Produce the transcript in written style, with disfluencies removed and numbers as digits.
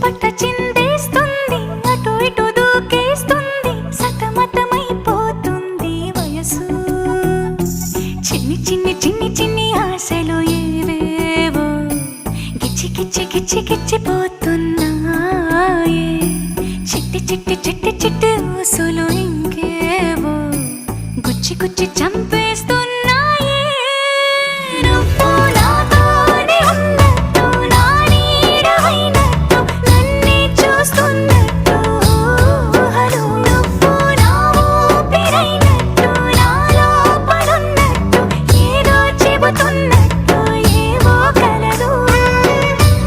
చిటపట చిందేస్తుంది, అటు ఇటు దూకేస్తుంది, సతమతమైపోతుంది వయసు. చిన్ని చిన్ని చిన్ని చిన్ని ఆశలు ఏవేవో గిచ్చి గిచ్చి గిచ్చి గిచ్చిపోతున్నాయే. చిట్టి చిట్టి చిట్టి చిట్టి ఊసులు ఇంకేవో గుచ్చి గుచ్చి చంపేస్తున్నా.